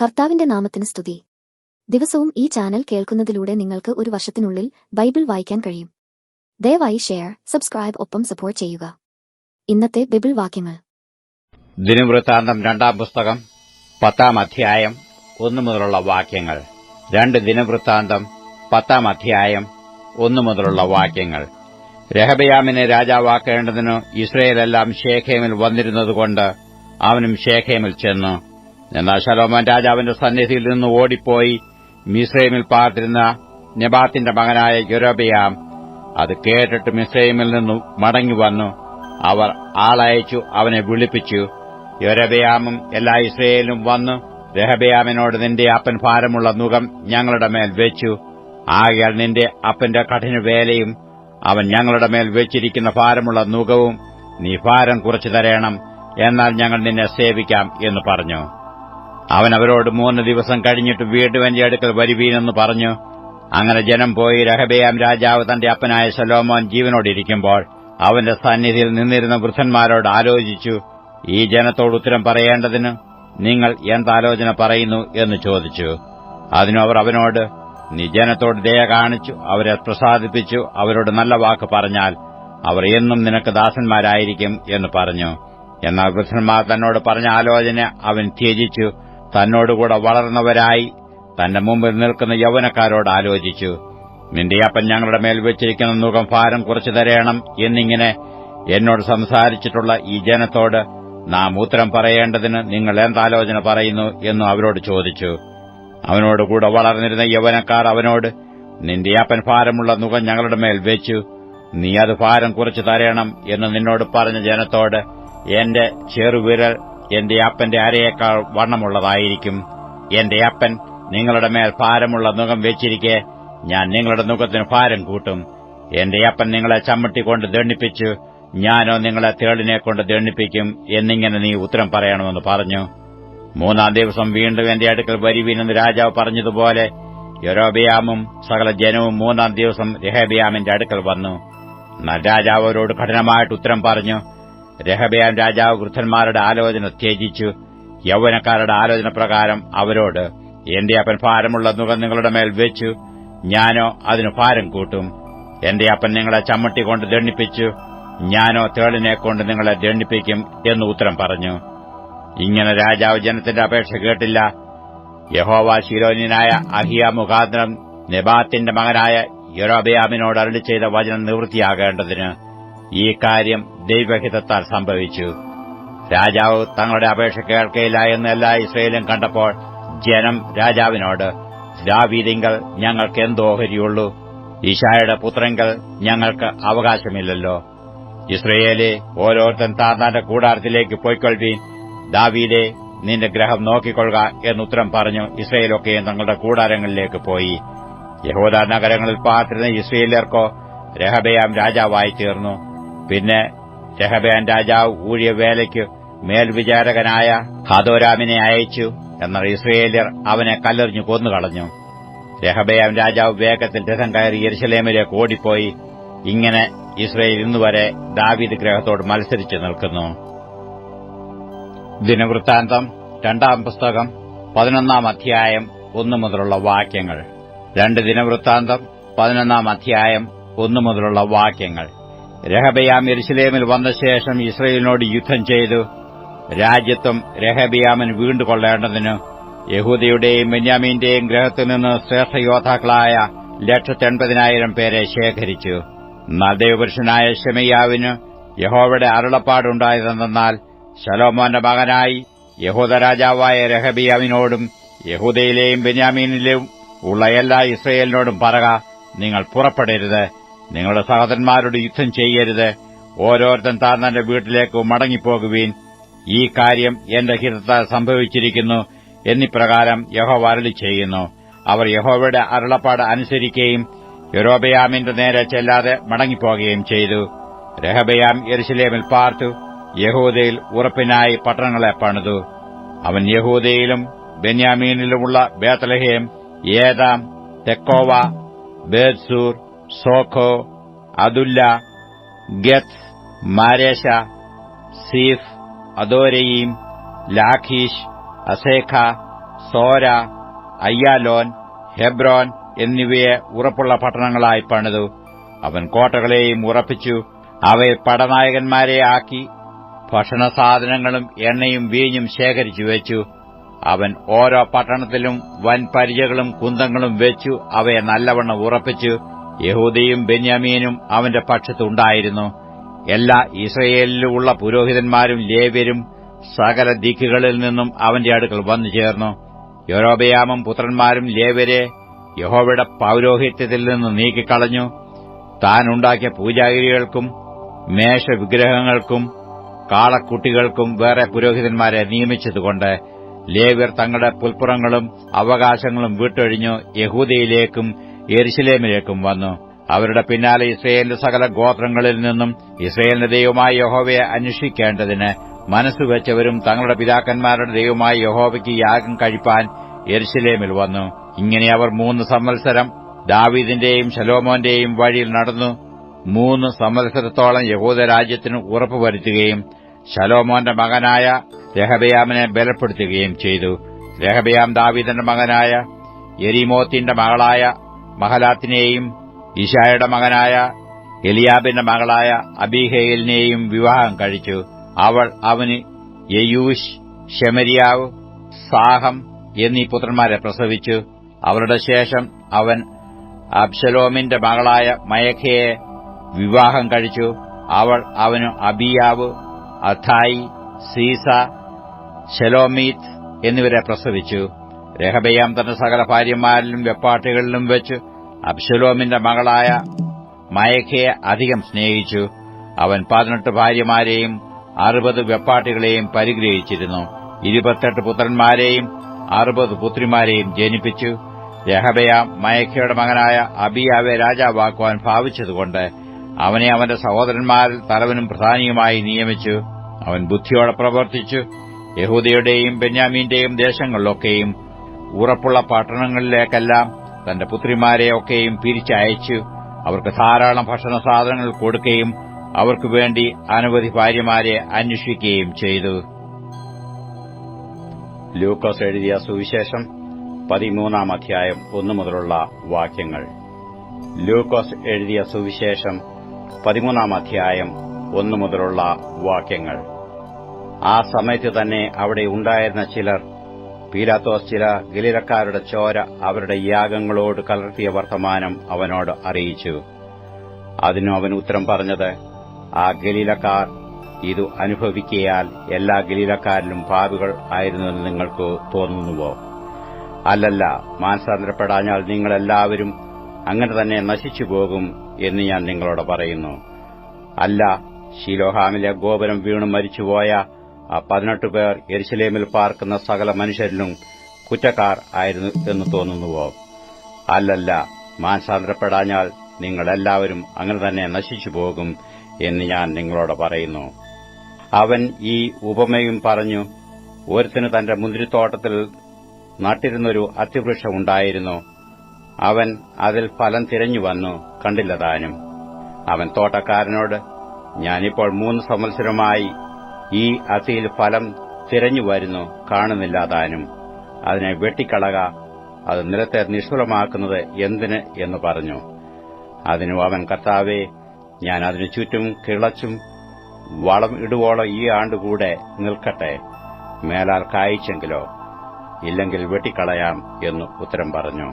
കർത്താവിന്റെ നാമത്തിന് സ്തുതി. ദിവസവും ഈ ചാനൽ കേൾക്കുന്നതിലൂടെ നിങ്ങൾക്ക് ഒരു വർഷത്തിനുള്ളിൽ ബൈബിൾ വായിക്കാൻ കഴിയും. ദയവായി ഷെയർ, സബ്സ്ക്രൈബ് ഒപ്പം സപ്പോർട്ട് ചെയ്യുക. ഇന്നത്തെ ബൈബിൾ വാക്യങ്ങൾ. ദിനവൃത്താന്തം 2-ാം പുസ്തകം 10-ാം അധ്യായം 1 മുതലുള്ള വാക്യങ്ങൾ. 2 ദിനവൃത്താന്തം 10-ാം അധ്യായം 1 മുതലുള്ള വാക്യങ്ങൾ. രെഹബെയാമിനെ രാജാവാക്കേണ്ടതിന് ഇസ്രയേലെല്ലാം ശേഖേമിൽ വന്നിരുന്നതുകൊണ്ട് അവനും ശേഖേമിൽ ചെന്നു. എന്നാൽ ശലോമോൻ രാജാവിന്റെ സന്നിധിയിൽ നിന്ന് ഓടിപ്പോയി മിസ്രയീമിൽ പാർത്തിരുന്ന നെബാത്തിന്റെ മകനായ യൊരോബെയാം അത് കേട്ടിട്ട് മിസ്രയീമിൽ നിന്നു മടങ്ങിവന്നു. അവർ ആളയച്ചു അവനെ വിളിപ്പിച്ചു. യൊരോബെയാമും എല്ലാ ഇസ്രയേലും വന്നു രെഹബെയാമിനോട്, നിന്റെ അപ്പൻ ഭാരമുള്ള നുകം ഞങ്ങളുടെ മേൽ വെച്ചു. ആകയാൽ നിന്റെ അപ്പന്റെ കഠിനവേലയും അവൻ ഞങ്ങളുടെ മേൽ വെച്ചിരിക്കുന്ന ഭാരമുള്ള നുകവും നീ ഭാരം കുറച്ചു തരേണം, എന്നാൽ ഞങ്ങൾ നിന്നെ സേവിക്കാം എന്ന് പറഞ്ഞു. അവൻ അവരോട് 3 ദിവസം കഴിഞ്ഞിട്ട് വീണ്ടും എന്റെ അടുക്കൽ വരുവീനെന്ന് പറഞ്ഞു. അങ്ങനെ ജനം പോയി. രെഹബെയാം രാജാവ് തന്റെ അപ്പനായ ശലോമോൻ ജീവനോടിരിക്കുമ്പോൾ അവന്റെ സന്നിധിയിൽ നിന്നിരുന്ന വൃദ്ധന്മാരോട് ആലോചിച്ചു. ഈ ജനത്തോട് ഉത്തരം പറയേണ്ടതിന് നിങ്ങൾ എന്താലോചന പറയുന്നു എന്ന് ചോദിച്ചു. അതിനു അവർ അവനോട്, നീ ജനത്തോട് ദയ കാണിച്ചു അവരെ പ്രസാദിപ്പിച്ചു. അവരോട് നല്ല വാക്ക് പറഞ്ഞാൽ അവർ എന്നും നിനക്ക് ദാസന്മാരായിരിക്കും എന്ന് പറഞ്ഞു. എന്നാൽ വൃദ്ധന്മാർ തന്നോട് പറഞ്ഞ ആലോചന അവൻ ത്യജിച്ചു. തന്നോടുകൂടെ വളർന്നവരായി തന്റെ മുമ്പിൽ നിൽക്കുന്ന യൗവനക്കാരോട് ആലോചിച്ചു. നിന്റെ അപ്പൻ ഞങ്ങളുടെ മേൽ വെച്ചിരിക്കുന്ന നുകം ഭാരം കുറച്ചു തരേണം എന്നിങ്ങനെ എന്നോട് സംസാരിച്ചിട്ടുള്ള ഈ ജനത്തോട് നാം ഉത്തരം പറയേണ്ടതിന് നിങ്ങൾ എന്താലോചന പറയുന്നു എന്നു അവരോട് ചോദിച്ചു. അവനോടുകൂടെ വളർന്നിരുന്ന യൗവനക്കാർ അവനോട്, നിന്റെ അപ്പൻ ഭാരമുള്ള നുകം ഞങ്ങളുടെ മേൽ വെച്ചു, നീ അത് ഭാരം കുറച്ചു തരേണം എന്ന് നിന്നോട് പറഞ്ഞ ജനത്തോട്, എന്റെ ചെറുവിരൽ എന്റെ അപ്പന്റെ അരയേക്കാൾ വണ്ണമുള്ളതായിരിക്കും. എന്റെ അപ്പൻ നിങ്ങളുടെ മേൽ ഭാരമുള്ള നുകം വെച്ചിരിക്കെ ഞാൻ നിങ്ങളുടെ നുകത്തിന് ഭാരം കൂട്ടും. എന്റെ അപ്പൻ നിങ്ങളെ ചമ്മട്ടിക്കൊണ്ട് ദണ്ഡിപ്പിച്ചു, ഞാനോ നിങ്ങളെ തേളിനെക്കൊണ്ട് ദണ്ഡിപ്പിക്കും എന്നിങ്ങനെ നീ ഉത്തരം പറയണമെന്ന് പറഞ്ഞു. 3-ാം ദിവസം വീണ്ടും എന്റെ അടുക്കൽ വരുവീനെന്ന് രാജാവ് പറഞ്ഞതുപോലെ യൊരോബെയാമും സകല ജനവും 3-ാം ദിവസം രെഹബെയാമിന്റെ അടുക്കൽ വന്നു. എന്നാൽ രാജാവ് അവരോട് കഠിനമായിട്ട് ഉത്തരം പറഞ്ഞു. രെഹബെയാം രാജാവ് വൃദ്ധന്മാരുടെ ആലോചന ത്യജിച്ചു. യൗവനക്കാരുടെ ആലോചന പ്രകാരം അവരോട്, എന്റെ അപ്പൻ ഭാരമുള്ള നുകം നിങ്ങളുടെ മേൽ വെച്ചു, ഞാനോ അതിന് ഭാരം കൂട്ടും. എന്റെ അപ്പൻ നിങ്ങളെ ചമ്മട്ടിക്കൊണ്ട് ദണ്ഡിപ്പിച്ചു, ഞാനോ തേളിനെക്കൊണ്ട് നിങ്ങളെ ദണ്ഡിപ്പിക്കും എന്ന് ഉത്തരം പറഞ്ഞു. ഇങ്ങനെ രാജാവ് ജനത്തിന്റെ അപേക്ഷ കേട്ടില്ല. യഹോവ ശിലോന്യനായ അഹിയ മുഖാന്തരം നെബാത്തിന്റെ മകനായ യൊരോബെയാമിനോട് അരുളിച്ചെയ്ത വചനം നിവൃത്തിയാകേണ്ടതിന് ഈ കാര്യം ദൈവഹിതത്താൽ സംഭവിച്ചു. രാജാവ് തങ്ങളുടെ അപേക്ഷ കേൾക്കയില്ല എന്ന് എല്ലാ ഇസ്രയേലും കണ്ടപ്പോൾ ജനം രാജാവിനോട്, ദാവീദിങ്കൽ ഞങ്ങൾക്ക് എന്ത് ഓഹരിയുള്ളൂ? യിശായുടെ പുത്രങ്കൽ ഞങ്ങൾക്ക് അവകാശമില്ലല്ലോ. ഇസ്രയേലെ, ഓരോരുത്തൻ താന്താന്റെ കൂടാരത്തിലേക്ക് പോയിക്കൊള്ളുവീൻ. ദാവീദേ, നിന്റെ ഗ്രഹം നോക്കിക്കൊള്ളുക എന്നുത്തരം പറഞ്ഞു ഇസ്രയേലൊക്കെയും തങ്ങളുടെ കൂടാരങ്ങളിലേക്ക് പോയി. യഹൂദ നഗരങ്ങളിൽ പാർത്തിരുന്ന ഇസ്രയേല്യർക്കോ രെഹബെയാം രാജാവായി തീർന്നു. പിന്നെ രെഹബെയാം രാജാവ് ഊഴിയവേലയ്ക്ക് മേൽവിചാരകനായ ഹദോരാമിനെ അയച്ചു. എന്നാൽ ഇസ്രയേല്യർ അവനെ കല്ലെറിഞ്ഞു കൊന്നുകളഞ്ഞു. രെഹബെയാം രാജാവ് വേഗത്തിൽ രഥം കയറി യെരുശലേമിലേക്ക് ഓടിപ്പോയി. ഇങ്ങനെ ഇസ്രയേൽ ഇന്നുവരെ ദാവീദ് ഗ്രഹത്തോട് മത്സരിച്ചു നിൽക്കുന്നു. ദിനവൃത്താന്തം 2-ാം പുസ്തകം 11-ാം അധ്യായം 1 മുതലുള്ള വാക്യങ്ങൾ. 2 ദിനവൃത്താന്തം 11-ാം അധ്യായം 1 മുതലുള്ള വാക്യങ്ങൾ. രെഹബെയാം യെരുശലേമിൽ വന്ന ശേഷം ഇസ്രയേലിനോട് യുദ്ധം ചെയ്തു. രാജ്യത്വം രെഹബെയാമിന് വീണ്ടുകൊള്ളേണ്ടതിന് യഹൂദയുടെയും ബെന്യാമീന്റെയും ഗ്രഹത്തിൽ നിന്ന് ശ്രേഷ്ഠയോദ്ധാക്കളായ 180,000 പേരെ ശേഖരിച്ചു. എന്നാൽ ദൈവപുരുഷനായ ശെമയ്യാവിന് യഹോവയുടെ അരുളപ്പാടുണ്ടായതെന്നാൽ, ശലോമോന്റെ മകനായി യഹൂദ രാജാവായ രെഹബെയാമിനോടും യഹൂദയിലെയും ബെന്യാമീനിലും ഉള്ള എല്ലാ ഇസ്രയേലിനോടും പറക, നിങ്ങൾ പുറപ്പെടരുത്, നിങ്ങളുടെ സഹോദരന്മാരോട് യുദ്ധം ചെയ്യരുത്, ഓരോരുത്തൻ താൻ വീട്ടിലേക്ക് മടങ്ങിപ്പോകുവീൻ. ഈ കാര്യം എന്റെ ഹിതത്താൽ സംഭവിച്ചിരിക്കുന്നു എന്നിപ്രകാരം യഹോവ അരുളിച്ചെയ്യുന്നു. അവർ യഹോവയുടെ അരുളപ്പാട് അനുസരിക്കുകയും യൊരോബെയാമിന്റെ നേരെ ചെല്ലാതെ മടങ്ങിപ്പോകുകയും ചെയ്തു. രെഹബെയാം യെരുശലേമിൽ പാർത്തു. യഹൂദയിൽ ഉറപ്പിനായി പട്ടണങ്ങളെ പണിതു. അവൻ യഹൂദയിലും ബെന്യാമീനിലുമുള്ള ബേത്ലഹേം, ഏതാം, തെക്കോവ, ബേത്സൂർ, സോഖോ, അതുല്ല, ഗത്ത്, മാരേശ, സീഫ്, അദോരയീം, ലാഖീഷ്, അസേഖ, സോര, അയ്യാലോൻ, ഹെബ്രോൻ എന്നിവയെ ഉറപ്പുള്ള പട്ടണങ്ങളായി പണിതു. അവൻ കോട്ടകളെയും ഉറപ്പിച്ചു. അവയിൽ പടനായകന്മാരെ ആക്കി ഭക്ഷണസാധനങ്ങളും എണ്ണയും വീഞ്ഞും ശേഖരിച്ചു വെച്ചു. അവൻ ഓരോ പട്ടണത്തിലും വൻ പരിചകളും കുന്തങ്ങളും വെച്ചു അവയെ നല്ലവണ്ണം ഉറപ്പിച്ചു. യഹൂദയും ബെന്യാമീനും അവന്റെ പക്ഷത്തുണ്ടായിരുന്നു. എല്ലാ ഇസ്രയേലിലുമുള്ള പുരോഹിതന്മാരും ലേവ്യരും സകല ദിക്കുകളിൽ നിന്നും അവന്റെ അടുക്കൽ വന്നു ചേർന്നു. യൊരോബെയാമും പുത്രന്മാരും ലേവ്യരെ യഹോവയുടെ പൌരോഹിത്യത്തിൽ നിന്ന് നീക്കിക്കളഞ്ഞു. താൻ ഉണ്ടാക്കിയ പൂജാഗിരികൾക്കും മേഷവിഗ്രഹങ്ങൾക്കും കാളക്കുട്ടികൾക്കും വേറെ പുരോഹിതന്മാരെ നിയമിച്ചതുകൊണ്ട് ലേവ്യർ തങ്ങളുടെ പുൽപ്പുറങ്ങളും അവകാശങ്ങളും വിട്ടൊഴിഞ്ഞു യഹൂദയിലേക്കും യെരുശലേമിലേക്കും വന്നു. അവരുടെ പിന്നാലെ ഇസ്രയേലിന്റെ സകല ഗോത്രങ്ങളിൽ നിന്നും ഇസ്രയേലിന്റെ ദൈവമായ യഹോവയെ അന്വേഷിക്കേണ്ടതിന് മനസ്സുവെച്ചവരും തങ്ങളുടെ പിതാക്കന്മാരുടെ ദൈവമായ യഹോവയ്ക്ക് യാഗം കഴിപ്പാൻ യെരുശലേമിൽ വന്നു. ഇങ്ങനെ അവർ 3 സംവത്സരം ദാവീദിന്റെയും ശലോമോന്റെയും വഴിയിൽ നടന്നു. 3 സംവത്സരത്തോളം യഹൂദരാജ്യത്തിന് ഉറപ്പുവരുത്തുകയും ശലോമോന്റെ മകനായ രെഹബെയാമിനെ ബലപ്പെടുത്തുകയും ചെയ്തു. രെഹബെയാം ദാവീദിന്റെ മകനായ യെരീമോത്തിന്റെ മകളായ മഹലാത്തിനെയും ഇശായുടെ മകനായ എലിയാബിന്റെ മകളായ അബീഹയിലിനെയും വിവാഹം കഴിച്ചു. അവൾ അവന് യെയൂശ്, ശെമര്യാവ്, സാഹം എന്നീ പുത്രന്മാരെ പ്രസവിച്ചു. അവരുടെ ശേഷം അവൻ അബ്ശലോമിന്റെ മകളായ മയഖയെ വിവാഹം കഴിച്ചു. അവൾ അവന് അബിയാവ്, അഥായി, സീസ, ശെലോമീത്ത് എന്നിവരെ പ്രസവിച്ചു. രെഹബെയാം തന്റെ സകല ഭാര്യമാരിലും വെപ്പാട്ടികളിലും വെച്ച് അബ്ശലോമിന്റെ മകളായ മയഖയെ അധികം സ്നേഹിച്ചു. അവൻ 18 ഭാര്യമാരെയും 60 വെപ്പാട്ടികളെയും പരിഗ്രഹിച്ചിരുന്നു. 28 പുത്രന്മാരെയും 60 പുത്രിമാരെയും ജനിപ്പിച്ചു. രെഹബെയാം മയഖയുടെ മകനായ അബിയാവെ രാജാവാക്കുവാൻ ഭാവിച്ചതുകൊണ്ട് അവനെ അവന്റെ സഹോദരന്മാരിൽ തലവനും പ്രധാനിയുമായി നിയമിച്ചു. അവൻ ബുദ്ധിയോടെ പ്രവർത്തിച്ചു. യഹൂദയുടെയും ബെന്യാമീന്റെയും ദേശങ്ങളിലൊക്കെയും ഉറപ്പുള്ള പട്ടണങ്ങളിലേക്കെല്ലാം തന്റെ പുത്രിമാരെയൊക്കെയും പിരിച്ചയച്ചു. അവർക്ക് ധാരാളം ഭക്ഷണസാധനങ്ങൾ കൊടുക്കുകയും അവർക്കുവേണ്ടി അനവധി ഭാര്യമാരെ അന്വേഷിക്കുകയും ചെയ്തു. ലൂക്കോസ് എഴുതിയ സുവിശേഷം 13-ാം അധ്യായം 1 മുതലുള്ള വാക്യങ്ങൾ. ലൂക്കോസ് എഴുതിയ സുവിശേഷം 13-ാം അധ്യായം 1 മുതലുള്ള വാക്യങ്ങൾ. ആ സമയത്ത് തന്നെ അവിടെ ഉണ്ടായിരുന്ന ചിലർ പീലാത്തോസ് ചില ഗലീലക്കാരുടെ ചോര അവരുടെ യാഗങ്ങളോട് കലർത്തിയ വർത്തമാനം അവനോട് അറിയിച്ചു. അതിനു അവൻ ഉത്തരം പറഞ്ഞത്, ആ ഗലീലക്കാർ ഇത് അനുഭവിക്കയാൽ എല്ലാ ഗലീലക്കാരിലും പാപികൾ ആയിരുന്നുവെന്ന് നിങ്ങൾക്ക് തോന്നുന്നുവോ? അല്ലല്ല, മാനസാന്തരപ്പെടാഞ്ഞാൽ നിങ്ങളെല്ലാവരും അങ്ങനെ തന്നെ നശിച്ചുപോകും എന്ന് ഞാൻ നിങ്ങളോട് പറയുന്നു. അല്ല, ശിലോഹാമിലെ ഗോപുരം വീണു മരിച്ചുപോയ ആ 18 പേർ യെരുശലേമിൽ പാർക്കുന്ന സകല മനുഷ്യരിലും കുറ്റക്കാർ ആയിരുന്നു എന്ന് തോന്നുന്നുവോ? അല്ലല്ല, മാനസാന്തരപ്പെടാഞ്ഞാൽ നിങ്ങളെല്ലാവരും അങ്ങനെ തന്നെ നശിച്ചുപോകും എന്ന് ഞാൻ നിങ്ങളോട് പറയുന്നു. അവൻ ഈ ഉപമയും പറഞ്ഞു. ഒരുത്തന് തന്റെ മുന്തിരിത്തോട്ടത്തിൽ നട്ടിരുന്നൊരു അത്തിവൃക്ഷമുണ്ടായിരുന്നു. അവൻ അതിൽ ഫലം തിരഞ്ഞുവന്നു, കണ്ടില്ലതാനും. അവൻ തോട്ടക്കാരനോട്, ഞാനിപ്പോൾ 3 സംവത്സരമായി ഈ അതിയിൽ ഫലം തിരഞ്ഞുവരുന്നു, കാണുന്നില്ലതാനും. അതിനെ വെട്ടിക്കളക, അത് നിലത്തെ നിഷ്ഫലമാക്കുന്നത് എന്തിന് എന്ന് പറഞ്ഞു. അതിനു അവൻ, കർത്താവേ, ഞാൻ അതിനു ചുറ്റും കിളച്ചും വളം ഇടുവോളം ഈ ആണ്ടുകൂടെ നിൽക്കട്ടെ, മേലാൽ കായ്ച്ചെങ്കിലോ, ഇല്ലെങ്കിൽ വെട്ടിക്കളയാം എന്ന് ഉത്തരം പറഞ്ഞു.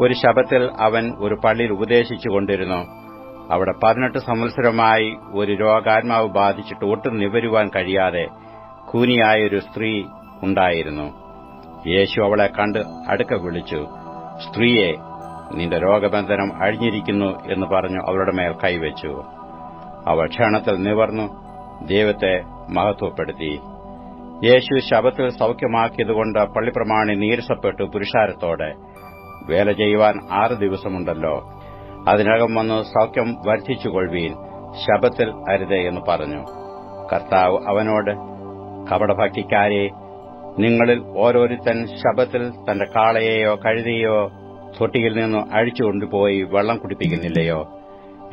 ഒരു ശബ്ബത്തിൽ അവൻ ഒരു പള്ളിയിൽ ഉപദേശിച്ചുകൊണ്ടിരുന്നു. അവിടെ 18 സംവത്സരമായി ഒരു രോഗാത്മാവ് ബാധിച്ചിട്ട് ഒട്ടും നിവരുവാൻ കഴിയാതെ കൂനിയായൊരു സ്ത്രീ ഉണ്ടായിരുന്നു. യേശു അവളെ കണ്ട് അടുക്ക വിളിച്ചു, സ്ത്രീയെ, നിന്റെ രോഗബന്ധനം അഴിഞ്ഞിരിക്കുന്നു എന്ന് പറഞ്ഞു അവളുടെ മേൽ കൈവച്ചു. അവൾ ക്ഷണത്തിൽ നിവർന്നു ദൈവത്തെ മഹത്വപ്പെടുത്തി. യേശു ശബ്ബത്തിൽ സൌഖ്യമാക്കിയതുകൊണ്ട് പള്ളിപ്രമാണി നീരസപ്പെട്ടു പുരുഷാരത്തോടെ, വേല ചെയ്യുവാൻ 6 ദിവസമുണ്ടല്ലോ, അതിനകം വന്ന് സൌഖ്യം വർദ്ധിച്ചുകൊള്ളുവീൻ, ശബ്ബത്തിൽ അരുതേ എന്ന് പറഞ്ഞു. കർത്താവ് അവനോട്, കപടഭക്തിക്കാരെ, നിങ്ങളിൽ ഓരോരുത്തൻ ശബ്ബത്തിൽ തന്റെ കാളയെയോ കഴുതയെയോ തൊട്ടിയിൽ നിന്നു അഴിച്ചുകൊണ്ടുപോയി വെള്ളം കുടിപ്പിക്കുന്നില്ലയോ?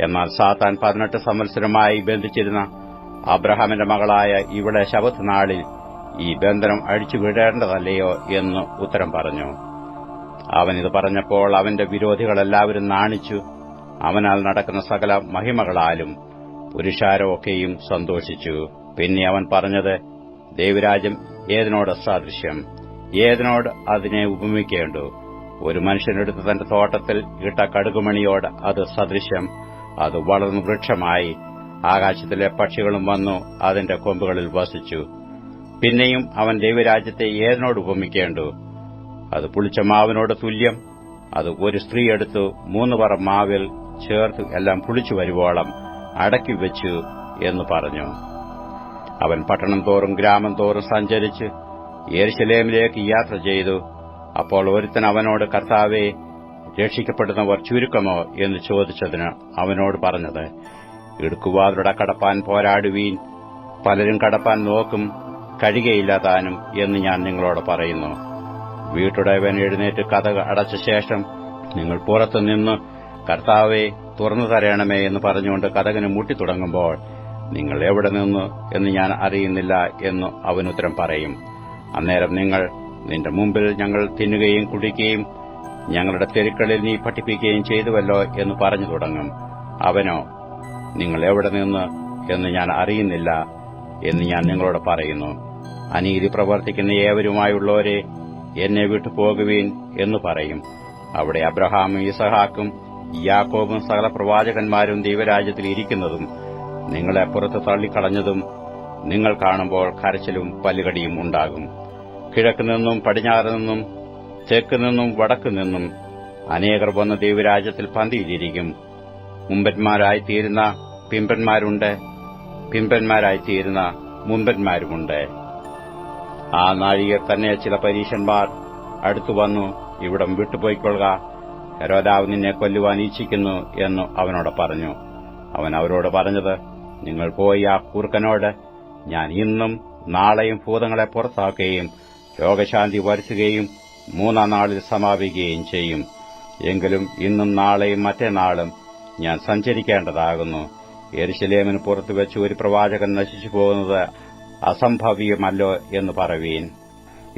എന്നാൽ സാത്താൻ 18 സംവത്സരമായി ബന്ധിച്ചിരുന്ന അബ്രഹാമിന്റെ മകളായ ഇവിടെ ശബ്ബത്ത് നാളിൽ ഈ ബന്ധനം അഴിച്ചുവിടേണ്ടതല്ലയോ എന്ന് ഉത്തരം പറഞ്ഞു. അവനിത് പറഞ്ഞപ്പോൾ അവന്റെ വിരോധികളെല്ലാവരും നാണിച്ചു. അവനാൽ നടക്കുന്ന സകല മഹിമകളാലും പുരുഷാരമൊക്കെയും സന്തോഷിച്ചു. പിന്നെ അവൻ പറഞ്ഞത്, ദൈവരാജ്യം ഏതിനോട് സാദൃശ്യം? ഏതിനോട് അതിനെ ഉപമിക്കേണ്ടു? ഒരു മനുഷ്യനെടുത്ത് തന്റെ തോട്ടത്തിൽ ഇട്ട കടുകുമണിയോട് അത് സദൃശ്യം. അത് വളർന്നു വൃക്ഷമായി. ആകാശത്തിലെ പക്ഷികളും വന്നു അതിന്റെ കൊമ്പുകളിൽ വസിച്ചു. പിന്നെയും അവൻ ദൈവരാജ്യത്തെ ഏതിനോട് ഉപമിക്കേണ്ടു? അത് പുളിച്ച മാവിനോട് തുല്യം. അത് ഒരു സ്ത്രീ എടുത്തു 3 പറ മാവിൽ ചേർത്ത് എല്ലാം പുളിച്ചു വരുവോളം അടക്കി വെച്ചു എന്ന് പറഞ്ഞു. അവൻ പട്ടണം തോറും ഗ്രാമം തോറും സഞ്ചരിച്ച് യെരുശലേമിലേക്ക് യാത്ര ചെയ്തു. അപ്പോൾ ഒരുത്തൻ അവനോട്, കർത്താവേ, രക്ഷിക്കപ്പെടുന്നവർ ചുരുക്കമോ എന്ന് ചോദിച്ചതിന് അവനോട് പറഞ്ഞത്, ഇടുക്കുവാതിലൂടെ കടപ്പാൻ പോരാടുവീൻ. പലരും കടപ്പാൻ നോക്കും, കഴിയുകയില്ല താനും എന്ന് ഞാൻ നിങ്ങളോട് പറയുന്നു. വീട്ടുടയവൻ എഴുന്നേറ്റ് കതക് അടച്ച ശേഷം നിങ്ങൾ പുറത്തുനിന്ന്, കർത്താവെ, തുറന്നു തരണമേ എന്ന് പറഞ്ഞുകൊണ്ട് കതകിന് മുട്ടിത്തുടങ്ങുമ്പോൾ, നിങ്ങൾ എവിടെ നിന്ന് എന്ന് ഞാൻ അറിയുന്നില്ല എന്ന് അവനുത്തരം പറയും. അന്നേരം നിങ്ങൾ, നിന്റെ മുമ്പിൽ ഞങ്ങൾ തിന്നുകയും കുടിക്കുകയും ഞങ്ങളുടെ തെരുക്കളിൽ നീ പഠിപ്പിക്കുകയും ചെയ്തുവല്ലോ എന്ന് പറഞ്ഞു തുടങ്ങും. അവനോ, നിങ്ങൾ എവിടെ നിന്ന് എന്ന് ഞാൻ അറിയുന്നില്ല എന്ന് ഞാൻ നിങ്ങളോട് പറയുന്നു. അനീതി പ്രവർത്തിക്കുന്ന ഏവരുമായുള്ളവരെ, എന്നെ വിട്ടു പോകുവീൻ എന്ന് പറയും. അവിടെ അബ്രഹാമും ഇസഹാക്കും യാക്കോബും സകല പ്രവാചകന്മാരും ദൈവരാജ്യത്തിൽ ഇരിക്കുന്നതും നിങ്ങളെ പുറത്ത് തള്ളിക്കളഞ്ഞതും നിങ്ങൾ കാണുമ്പോൾ കരച്ചിലും പല്ലുകടിയും ഉണ്ടാകും. കിഴക്കുനിന്നും പടിഞ്ഞാറുനിന്നും തെക്കുനിന്നും വടക്കുനിന്നും അനേകർ വന്ന് ദൈവരാജ്യത്തിൽ പന്തിയിലിരിക്കും. മുമ്പന്മാരായിത്തീരുന്ന പിമ്പന്മാരുണ്ട്, പിമ്പന്മാരായിത്തീരുന്ന മുമ്പന്മാരുമുണ്ട്. ആ നാഴികയിൽ തന്നെ ചില പരീശന്മാർ അടുത്തുവന്നു, ഇവിടം വിട്ടുപോയിക്കൊള്ളുക, ഹെരോദാവ് നിന്നെ കൊല്ലുവാൻ ഇച്ഛിക്കുന്നു എന്ന് അവനോട് പറഞ്ഞു. അവൻ അവരോട് പറഞ്ഞത്, നിങ്ങൾ പോയി ആ കൂർക്കനോട്, ഞാൻ ഇന്നും നാളെയും ഭൂതങ്ങളെ പുറത്താക്കുകയും രോഗശാന്തി വരുത്തുകയും 3-ാം നാളിൽ സമാപിക്കുകയും ചെയ്യും. എങ്കിലും ഇന്നും നാളെയും മറ്റന്നാളും ഞാൻ സഞ്ചരിക്കേണ്ടതാകുന്നു. യെരുശലേമിന് പുറത്തുവെച്ച് ഒരു പ്രവാചകൻ നശിച്ചു പോകുന്നത് അസംഭവ്യമല്ലോ എന്ന് പറവീൻ.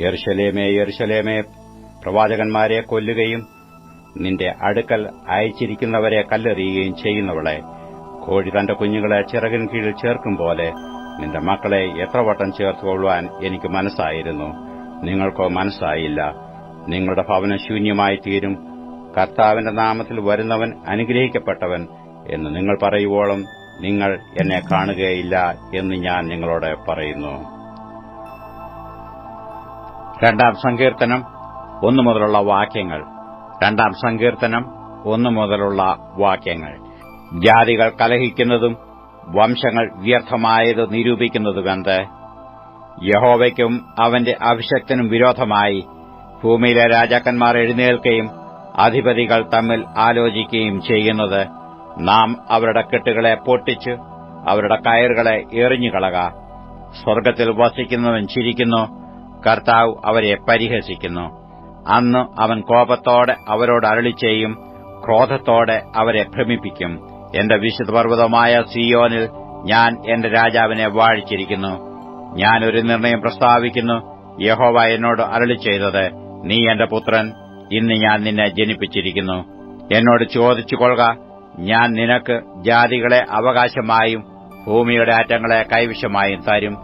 യെരുശലേമേ, യെരുശലേമേ, പ്രവാചകന്മാരെ കൊല്ലുകയും നിന്റെ അടുക്കൽ അയച്ചിരിക്കുന്നവരെ കല്ലെറിയുകയും ചെയ്യുന്നവളെ, കോഴി തന്റെ കുഞ്ഞുങ്ങളെ ചിറകിൻ കീഴിൽ ചേർക്കും പോലെ നിന്റെ മക്കളെ എത്ര വട്ടം ചേർത്തുകൊള്ളുവാൻ എനിക്ക് മനസ്സായിരുന്നു. നിങ്ങൾക്കോ മനസ്സായില്ല. നിങ്ങളുടെ ഭവനം ശൂന്യമായി തീരും. കർത്താവിന്റെ നാമത്തിൽ വരുന്നവൻ അനുഗ്രഹിക്കപ്പെട്ടവൻ എന്ന് നിങ്ങൾ പറയുവോളം നിങ്ങൾ എന്നെ കാണുകയില്ല എന്ന് ഞാൻ നിങ്ങളോട് പറയുന്നു. 2-ാം സങ്കീർത്തനം 1 മുതലുള്ള വാക്യങ്ങൾ. 2-ാം സങ്കീർത്തനം 1 മുതലുള്ള വാക്യങ്ങൾ. ജാതികൾ കലഹിക്കുന്നതും വംശങ്ങൾ വ്യർത്ഥമായത് നിരൂപിക്കുന്നതുമെന്ത്? യഹോവയ്ക്കും അവന്റെ അഭിഷക്തനും വിരോധമായി ഭൂമിയിലെ രാജാക്കന്മാർ എഴുന്നേൽക്കുകയും അധിപതികൾ തമ്മിൽ ആലോചിക്കുകയും ചെയ്യുന്നത്. നാം അവരുടെ കെട്ടുകളെ പൊട്ടിച്ച് അവരുടെ കയറുകളെ എറിഞ്ഞുകളക. സ്വർഗ്ഗത്തിൽ വസിക്കുന്നവൻ ചിരിക്കുന്നു, കർത്താവ് അവരെ പരിഹസിക്കുന്നു. അന്ന് അവൻ കോപത്തോടെ അവരോട് അരുളിച്ചെയ്യും, ക്രോധത്തോടെ അവരെ ഭ്രമിപ്പിക്കും. എന്റെ വിശുദ്ധപർവ്വതമായ സിയോനിൽ ഞാൻ എന്റെ രാജാവിനെ വാഴിച്ചിരിക്കുന്നു. ഞാൻ ഒരു നിർണയം പ്രസ്താവിക്കുന്നു. യഹോവ എന്നോട് അരുളിച്ചെയ്തത്, നീ എന്റെ പുത്രൻ, ഇന്ന് ഞാൻ നിന്നെ ജനിപ്പിച്ചിരിക്കുന്നു. എന്നോട് ചോദിച്ചുകൊള്ളുക, ഞാൻ നിനക്ക് ജാതികളെ അവകാശമായും ഭൂമിയുടെ അറ്റങ്ങളെ കൈവശമായും തരും.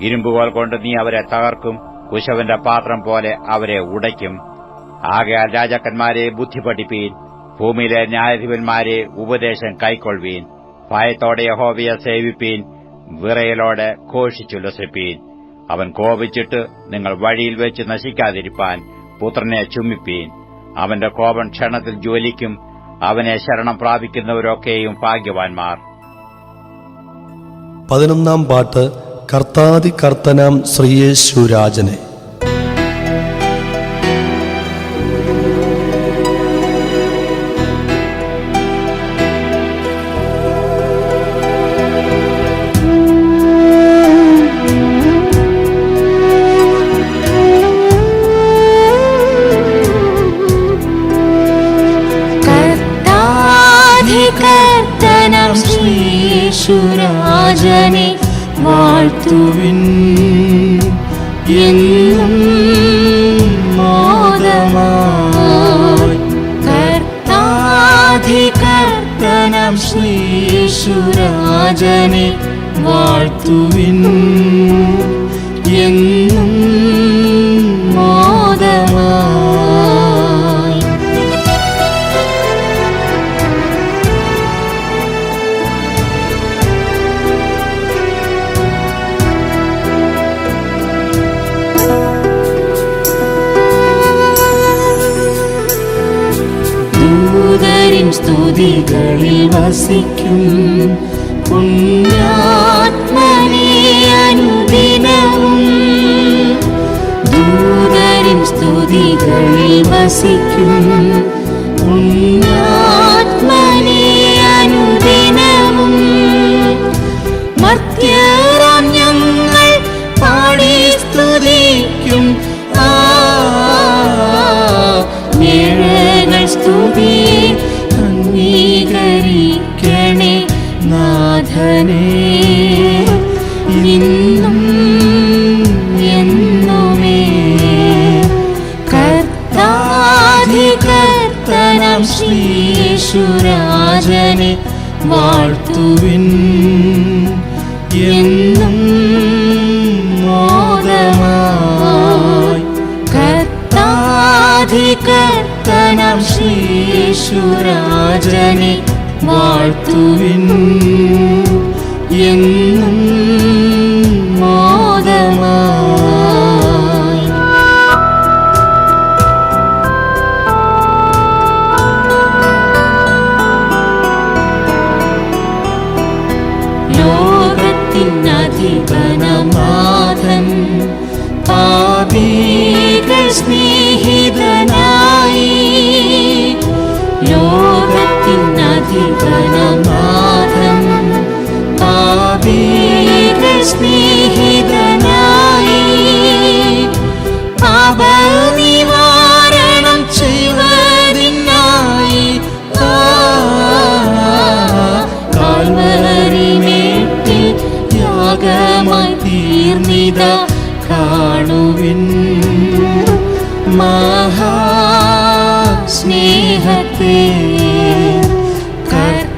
ഇരുമ്പുകോൽ കൊണ്ട് നീ അവരെ തകർക്കും, കുശവന്റെ പാത്രം പോലെ അവരെ ഉടയ്ക്കും. ആകയാൽ രാജാക്കന്മാരെ ബുദ്ധി പഠിപ്പീൻ, ഭൂമിയിലെ ന്യായാധിപന്മാരെ ഉപദേശം കൈക്കൊള്ളുവീൻ. ഭയത്തോടെ യഹോവയെ സേവിപ്പീൻ, വിറയലോടെ ഘോഷിച്ചുല്ലസിപ്പീൻ. അവൻ കോപിച്ചിട്ട് നിങ്ങൾ വഴിയിൽ വെച്ച് നശിക്കാതിരിപ്പാൻ പുത്രനെ ചുംബിപ്പീൻ. അവന്റെ കോപം ക്ഷണത്തിൽ ജ്വലിക്കും. അവനെ ശരണം പ്രാപിക്കുന്നവരൊക്കെയും ഭാഗ്യവാന്മാർ. 11-ാം പാട്ട്. കർത്താതി കർത്തനാം ശ്രീയേശുരാജനെ. യേശുരാജനെ വാഴ്ത്തുവിൻ, യേശുരാജനെ വാഴ്ത്തുവിൻ. എന്നും മോദമായി. ദൂതരിൻ സ്തുതികളിൽ വസിക്കും പുണ്യാത്മനേ അനുദിനവും. ദൂതരിൻ സ്തുതികളിൽ വസിക്കും പുണ്യാത്മനേ അനുദിനവും. മർത്യരാം ഞങ്ങൾ പാടി സ്തുതിക്കും ഏഴകൾ സ്തുതിയെ അംഗീകരിക്കണേ നാഥനേ. ഇന്നും എന്നുമേ കർത്താധികർത്തനം ശ്രീ യേശുരാജനെ വാഴ്ത്തുവിൻ. എന്നും മോദമായി. കർത്താധികർത്തനം ശ്രീ യേശുരാജനെ വാഴ്ത്തുവിൻ. എന്നും മോദമായി. ലോകത്തിനധിപനനാഥൻ പാപികൾ സ്നേഹിതനായി. ലോകത്തിനധിപനനാഥൻ പാപികൾ സ്നേഹിതനായി. പാപനിവാരണം ചെയ്യുവതിനായി കാൽവരിമേട്ടിൽ യാഗമായി തീർന്നിതാ കാണുവിൻ. മഹാസ്നേഹത്തെ കർത്താധികർത്തനം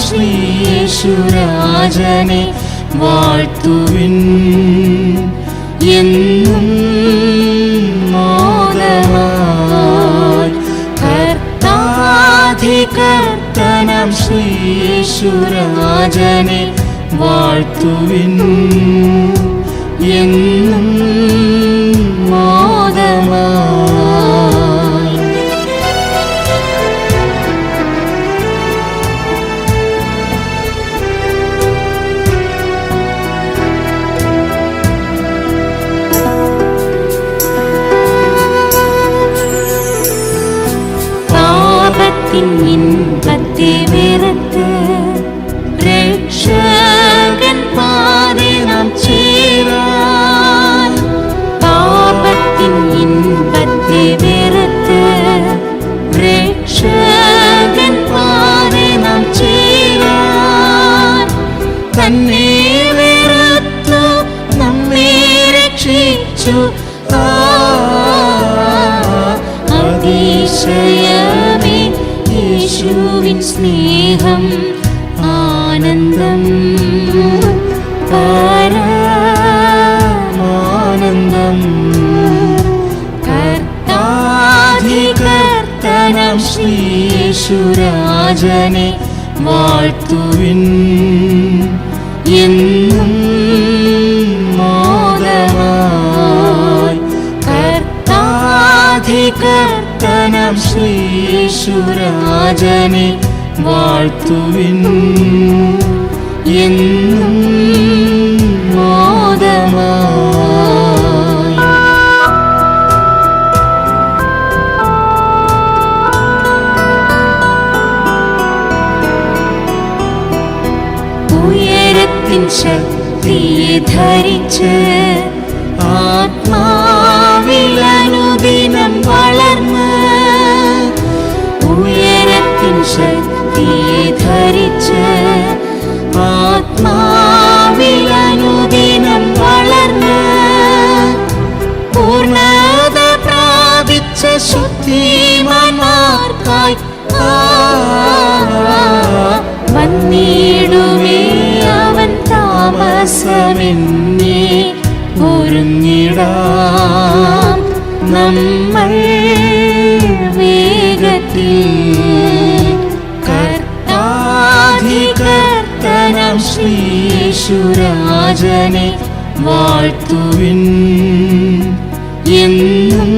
ശ്രീ യേശുരാജനെ വാഴ്ത്തുവിൻ. എന്നും മോദമായി. കർത്താധികർത്തനം ശ്രീ യേശുരാജനെ വാഴ്ത്തുവിൻ. എന്നും മോദമായി. പാപത്തിൻ ഇൻപത്തെ വെറുത്ത് രക്ഷകൻ പാതെ നാം ചേരാൻ. പാപത്തിൻ ഇൻപത്തെ വെറുത്ത് രക്ഷകൻ പാതെ നാം ചേരാൻ. തന്നെ വെറുത്തു നമ്മെ രക്ഷിച്ചു അതിശയമേ യേശുവിൻ സ്നേഹം ആനന്ദം പരമാനന്ദം. കർത്താധികർത്തനം ശ്രീ യേശുരാജനെ വാഴ്ത്തുവിൻ. എന്നും മോദമായി. കർത്താധികർത്തനം ശ്രീ യേശുരാജനെ വാഴ്ത്തുവിൻ. എന്നും മോദമായി. ഉയരത്തിൻ ശക്തിയെ ധരിച്ച് ആത്മാവിൽ അനുദിനം വളർന്ന്. ഉയരത്തിൻ ശക്തിയെ ധരിച്ച് ആത്മാവിൽ അനുദിനം വളർന്ന്. പൂർണ്ണത പ്രാപിച്ച ശുദ്ധിമാന്മാർക്കായി വന്നിടുമേ അവൻ താമസമെന്നേ ഒരുങ്ങിടാം നമ്മൾ വേഗത്തിൽ കർത്താധികർത്തനം ശ്രീയേശുരാജനെ വാഴ്ത്തുവിൻ എന്നും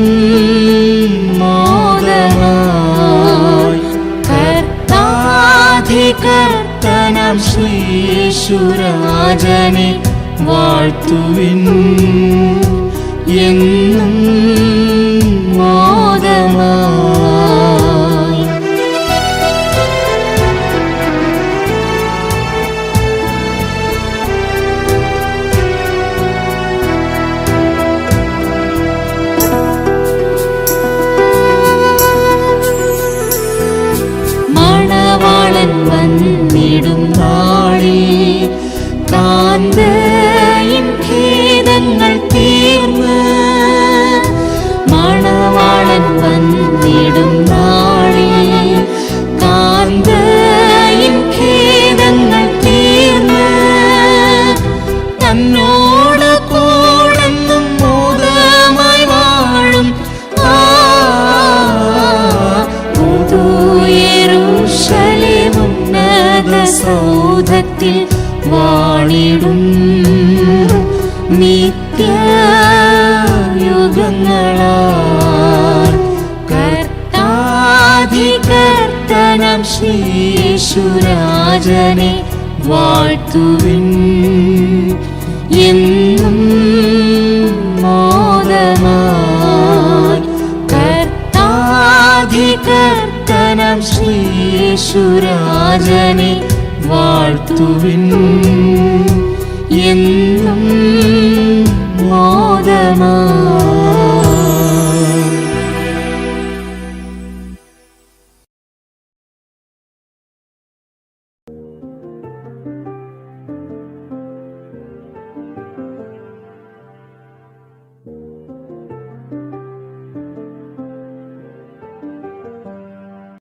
മോദമായി കർത്താധികർത്തനം ശ്രീയേശുരാജനെ വാഴ്ത്തുവിൻ എന്നും മോദമായി. മണവാളൻ വന്നിടും നാളിൽ കാന്തയിൻ ഖേദങ്ങൾ തീർന്ന് മണവാളൻ വന്നിടും നാളിൽ കാന്തയിൻ ഖേദങ്ങൾ തീർന്ന് തന്നോട് കൂടെന്നും മോദമായി വാഴും യെരൂശലേം ഉന്നത സൗധത്തിൽ വാണിടും നിത്യയുഗങ്ങളാൽ കർത്താധികർത്തനം ശ്രീയേശുരാജനെ വാഴ്ത്തുവിൻ എന്നും മോദമായി കർത്താധികർത്തനം ശ്രീയേശുരാജനെ വാഴ്ത്തുവിൻ